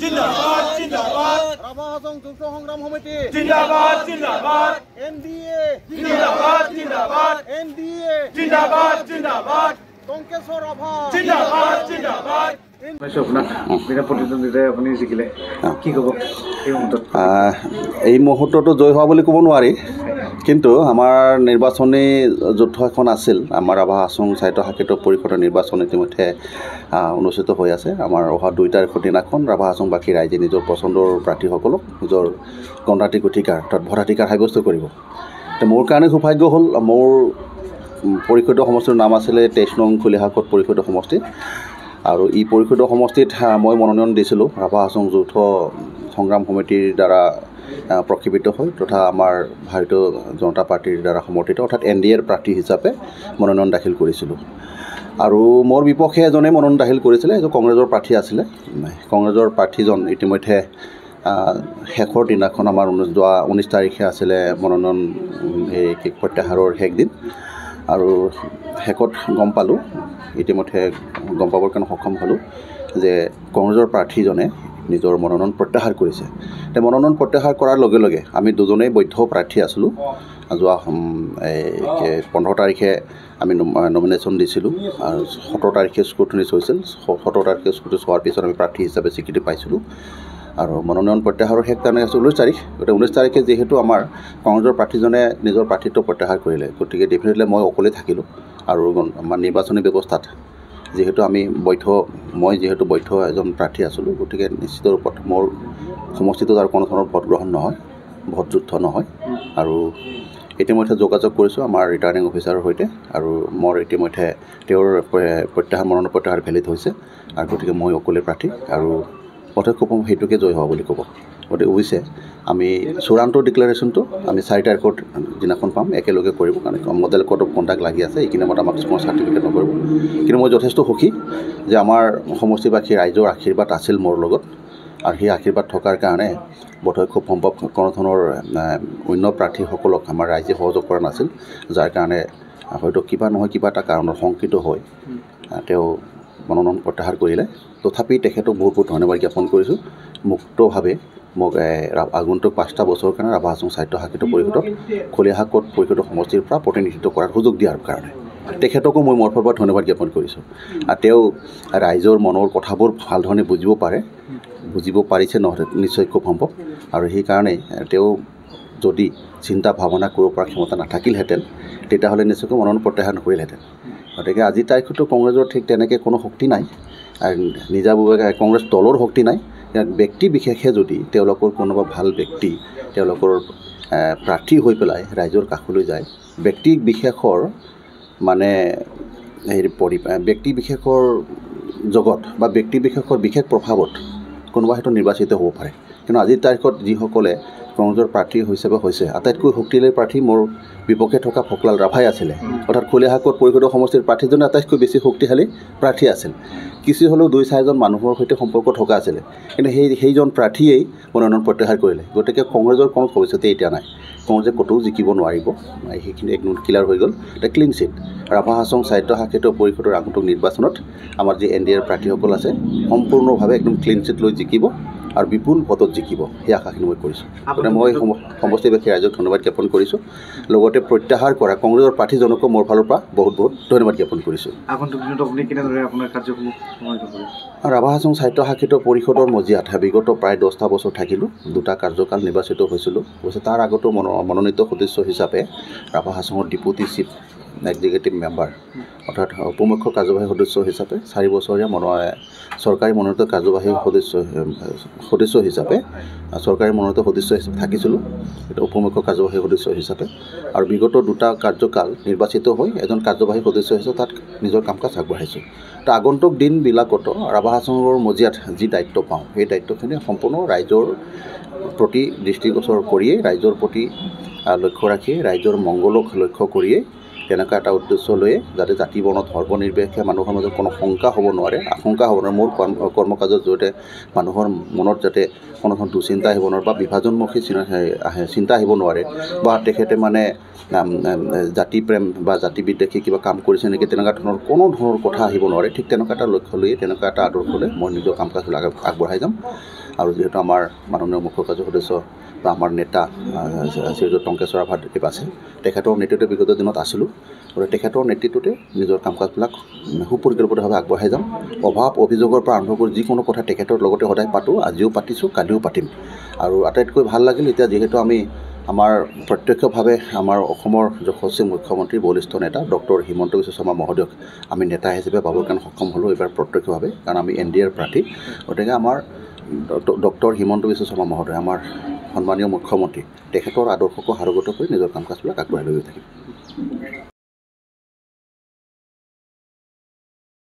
জিন্দাবাদ জিন্দাবাদ ৰাভা হাছং যুক্ত সংগ্ৰাম সমিতি জিন্দাবাদ জিন্দাবাদ এনডিএ জিন্দাবাদ জিন্দাবাদ এনডিএ জিন্দাবাদ জিন্দাবাদ টংকেশ্বৰ ৰাভা জিন্দাবাদ জিন্দাবাদ এই মুহূৰ্তটো জয় হোৱা বুলি ক'ব নোৱাৰি, কিন্তু আমাৰ নিৰ্বাচনী যুদ্ধ এখন আছিল। আমাৰ ৰাভা হাছং সাহিত্য শাখিত পৰিষদৰ নিৰ্বাচন ইতিমধ্যে অনুষ্ঠিত হৈ আছে। আমাৰ অহা 2 তাৰিখৰ দিনাখন ৰাভা হাছংবাসী ৰাইজে নিজৰ পচন্দৰ প্ৰাৰ্থীসকলক নিজৰ গণতান্ত্ৰিক অধিকাৰ অৰ্থাৎ ভোটাধিকাৰ সাব্যস্ত কৰিব। মোৰ কাৰণে সৌভাগ্য হ'ল, মোৰ পৰিষদীয় সমষ্টিৰ নাম আছিলে 23 নং খলিহাকত পৰিষদীয় সমষ্টি, আৰু এই পৰিষদীয় সমষ্টিত মই মনোনয়ন দিছিলোঁ ৰাভা হাছং যৌথ সংগ্ৰাম সমিতিৰ দ্বাৰা প্ৰক্ষেপিত হৈ তথা আমাৰ ভাৰতীয় জনতা পাৰ্টিৰ দ্বাৰা সমৰ্থিত অৰ্থাৎ এনডিএৰ প্ৰাৰ্থী হিচাপে মনোনয়ন দাখিল কৰিছিলোঁ। আৰু মোৰ বিপক্ষে এজনে মনোনয়ন দাখিল কৰিছিলে, এজন কংগ্ৰেছৰ প্ৰাৰ্থী আছিলে। কংগ্ৰেছৰ প্ৰাৰ্থীজন ইতিমধ্যে শেষৰ দিনাখন আমাৰ 19 তাৰিখে আছিলে মনোনয়ন প্ৰত্যাহাৰৰ শেষ দিন, আৰু শেষত গম পালোঁ, ইতিমধ্যে গম পাবৰ কাৰণে সক্ষম হ'লোঁ যে কংগ্ৰেছৰ প্ৰাৰ্থীজনে নিজৰ মনোনয়ন প্ৰত্যাহাৰ কৰিছে। তেওঁ মনোনয়ন প্ৰত্যাহাৰ কৰাৰ লগে লগে আমি দুজনেই বৈধ প্ৰাৰ্থী আছিলোঁ। যোৱা 15 তাৰিখে আমি নমিনেশ্যন দিছিলোঁ, আৰু 17 তাৰিখে স্ক্ৰুটিনিজ হৈছিল। 17 তাৰিখে স্ক্ৰুটিনিজ হোৱাৰ পিছত আমি প্ৰাৰ্থী হিচাপে স্বীকৃতি পাইছিলোঁ, আৰু মনোনয়ন প্ৰত্যাহাৰৰ শেষ তাৰিখ আছিল 19 তাৰিখ। গতিকে 19 তাৰিখে যিহেতু আমাৰ কংগ্ৰেছৰ প্ৰাৰ্থীজনে নিজৰ প্ৰাৰ্থিত্ব প্ৰত্যাহাৰ কৰিলে, গতিকে ডেফিনেটলি মই অকলে থাকিলোঁ। আৰু আমাৰ নিৰ্বাচনী ব্যৱস্থাত যিহেতু মই যিহেতু বৈধ এজন প্ৰাৰ্থী আছিলোঁ, গতিকে নিশ্চিত ৰূপত মোৰ সমষ্টিটোত আৰু কোনো ধৰণৰ ভোটগ্ৰহণ নহয়, ভোটযুদ্ধ নহয়। আৰু ইতিমধ্যে যোগাযোগ কৰিছোঁ আমাৰ ৰিটাৰ্ণিং অফিচাৰৰ সৈতে, আৰু মোৰ ইতিমধ্যে তেওঁৰ মনোনয়ন প্ৰত্যাহাৰ ভেলিড হৈছে, আৰু গতিকে মই অকলে প্ৰাৰ্থী, আৰু পদক্ষেপ সেইটোকে জয় হোৱা বুলি ক'ব। গতিকে অৱশ্যে আমি চূড়ান্ত ডিক্লেৰেশ্যনটো আমি 4 তাৰিখৰ দিনাখন পাম, একেলগে কৰিব, কাৰণ মডেল কোড অফ কণ্ডাক্ট লাগি আছে। এইখিনি মত আমাক কোনো চাৰ্টিফিকেট নকৰিব, কিন্তু মই যথেষ্ট সুখী যে আমাৰ সমষ্টিবাসী ৰাইজৰ আশীৰ্বাদ আছিল মোৰ লগত, আৰু সেই আশীৰ্বাদ থকাৰ কাৰণে বোধহয় খুব সম্ভৱ কোনো ধৰণৰ অন্য প্ৰাৰ্থীসকলক আমাৰ ৰাইজে সহযোগ কৰা নাছিল, যাৰ কাৰণে হয়তো কিবা নহয় কিবা এটা কাৰণত শংকিত হৈ তেওঁ মনোনয়ন প্ৰত্যাহাৰ কৰিলে। তথাপি তেখেতক বহুত বহুত ধন্যবাদ জ্ঞাপন কৰিছোঁ, মুক্তভাৱে মোক আগন্তুক 5টা বছৰৰ কাৰণে ৰাভা হাছং সাহিত্য শাখিত পৰিষদত খলিহাকত পৰিষদৰ সমষ্টিৰ পৰা প্ৰতিনিধিত্ব কৰাৰ সুযোগ দিয়াৰ কাৰণে তেখেতকো মই মোৰ ফালৰ পৰা ধন্যবাদ জ্ঞাপন কৰিছোঁ। আৰু তেওঁ ৰাইজৰ মনৰ কথাবোৰ ভাল ধৰণে বুজিব পাৰিছে নিশ্চয় খুব সম্ভৱ, আৰু সেইকাৰণে তেওঁ যদি চিন্তা ভাৱনা কৰিব পৰা ক্ষমতা নাথাকিলহেঁতেন, তেতিয়াহ'লে নিশ্চয়কৈ মনোনয়ন প্ৰত্যাহাৰ নকৰিলহেঁতেন। গতিকে আজিৰ তাৰিখতো কংগ্ৰেছৰ ঠিক তেনেকৈ কোনো শক্তি নাই, নিজাববীয়াকৈ কংগ্ৰেছ দলৰ শক্তি নাই। ব্যক্তি বিশেষে যদি তেওঁলোকৰ কোনোবা ভাল ব্যক্তি তেওঁলোকৰ প্ৰাৰ্থী হৈ পেলাই ৰাইজৰ কাষলৈ যায়, ব্যক্তি বিশেষৰ মানে ব্যক্তি বিশেষৰ জগত বা ব্যক্তি বিশেষৰ বিশেষ প্ৰভাৱত কোনোবা হয়তো নিৰ্বাচিত হ'ব পাৰে। কিন্তু আজিৰ তাৰিখত যিসকলে কংগ্ৰেছৰ প্ৰাৰ্থী হিচাপে হৈছে, আটাইতকৈ শক্তিশালী প্ৰাৰ্থী মোৰ বিপক্ষে থকা ফকলাল ৰাভাই আছিলে, অৰ্থাৎ খলিহাকত পৰিষদৰ সমষ্টিৰ প্ৰাৰ্থীজনে আটাইতকৈ বেছি শক্তিশালী প্ৰাৰ্থী আছিল। কিছু হ'লেও 2-4জন মানুহৰ সৈতে সম্পৰ্ক থকা আছিলে, কিন্তু সেইজন প্ৰাৰ্থীয়েই মনোনয়ন প্ৰত্যাহাৰ কৰিলে। গতিকে কংগ্ৰেছৰ কোনো ভৱিষ্যতে এতিয়া নাই, কংগ্ৰেছে ক'তো জিকিব নোৱাৰিব, সেইখিনি একদম ক্লিয়াৰ হৈ গ'ল। এটা ক্লিন চিট ৰাভা হাছং সাহিত্য শাখিত পৰিষদৰ আগন্তুক নিৰ্বাচনত আমাৰ যি এনডিএৰ প্ৰাৰ্থীসকল আছে সম্পূৰ্ণভাৱে একদম ক্লিন চিট লৈ জিকিব, আৰু বিপুল ভোটত জিকিব, সেই আশাখিনি মই কৰিছোঁ। গতিকে মই সমষ্টিবাসী ৰাইজক ধন্যবাদ জ্ঞাপন কৰিছোঁ, লগতে প্ৰত্যাহাৰ কৰা কংগ্ৰেছৰ প্ৰাৰ্থীজনকো মোৰ ফালৰ পৰা বহুত বহুত ধন্যবাদ জ্ঞাপন কৰিছোঁ। ৰাভা হাছং সাহিত্য শাখিত পৰিষদৰ মজিয়াত বিগত প্ৰায় 10টা বছৰ থাকিলোঁ, 2টা কাৰ্যকাল নিৰ্বাচিত হৈছিলোঁ। অৱশ্যে তাৰ আগতো মনোনীত সদস্য হিচাপে ৰাভা হাছঙৰ ডেপুটি চিফ এক্সিকিউটিভ মেম্বাৰ অৰ্থাৎ উপমুখ্য কাৰ্যবাহী সদস্য হিচাপে 4 বছৰীয়া চৰকাৰী মনোনীত কাৰ্যবাহী সদস্য হিচাপে চৰকাৰী মনোনীত সদস্য হিচাপে থাকিছিলোঁ, এটা উপমুখ্য কাৰ্যবাহী সদস্য হিচাপে, আৰু বিগত 2টা কাৰ্যকাল নিৰ্বাচিত হৈ এজন কাৰ্যবাহী সদস্য হিচাপে তাত নিজৰ কাম কাজ আগবঢ়াইছোঁ। তো আগন্তুক দিনবিলাকতো ৰাভা হাছঙৰ মজিয়াত যি দায়িত্ব পাওঁ, সেই দায়িত্বখিনি সম্পূৰ্ণ ৰাইজৰ প্ৰতি দৃষ্টিগোচৰ কৰিয়েই, ৰাইজৰ প্ৰতি লক্ষ্য ৰাখি, ৰাইজৰ মংগলক লক্ষ্য কৰিয়েই তেনেকুৱা এটা উদ্দেশ্য লৈয়ে যাতে জাতি বৰ্ণ ধৰ্ম নিৰ্বিশেষে মানুহৰ মাজত কোনো শংকা হ'ব নোৱাৰে, আশংকা হ'ব নোৱাৰে। মোৰ কৰ্মকাজৰ জৰিয়তে মানুহৰ মনত যাতে কোনো দুচিন্তা আহিব নোৱাৰে বা বিভাজনমুখী চিন্তা আহিব নোৱাৰে বা তেখেতে মানে জাতি প্ৰেম বা জাতি বিদ্বেষী কিবা কাম কৰিছে নেকি তেনেকুৱা ধৰণৰ কোনো ধৰণৰ কথা আহিব নোৱাৰে। ঠিক তেনেকুৱা এটা লক্ষ্য লৈ তেনেকুৱা এটা আদৰ্শ লৈ মই নিজৰ কাম কাজবিলাক আগবঢ়াই যাম। আৰু যিহেতু আমাৰ মাননীয় মুখ্য কাৰ্য্যবাহী সদস্য বা আমাৰ নেতা শ্ৰীযুত টংকেশ্বৰ ৰাভাদেৱ আছে, তেখেতৰ নেতৃত্বত বিগত দিনত আছিলোঁ আৰু তেখেতৰ নেতৃত্বতে নিজৰ কাম কাজবিলাক সুপৰিকল্পিতভাৱে আগবঢ়াই যাম। অভাৱ অভিযোগৰ পৰা আৰম্ভ কৰি যিকোনো কথা তেখেতৰ লগতে সদায় পাতোঁ, আজিও পাতিছোঁ, কালিও পাতিম। আৰু আটাইতকৈ ভাল লাগিল এতিয়া যিহেতু আমি আমাৰ প্ৰত্যক্ষভাৱে আমাৰ অসমৰ যশস্বী মুখ্যমন্ত্ৰী বলিষ্ঠ নেতা ডক্টৰ হিমন্ত বিশ্ব শৰ্মা মহোদয়ক আমি নেতা হিচাপে পাবৰ কাৰণে সক্ষম হ'লোঁ এইবাৰ প্ৰত্যক্ষভাৱে, কাৰণ আমি NDAৰ প্ৰাৰ্থী। গতিকে আমাৰ ডক্টৰ হিমন্ত বিশ্ব শৰ্মা মহোদয় আমাৰ সন্মানীয় মুখ্যমন্ত্ৰী তেখেতৰ আদৰ্শকো সাৰোগত কৰি নিজৰ কাম কাজবিলাক আগবঢ়াই লৈ থাকিম।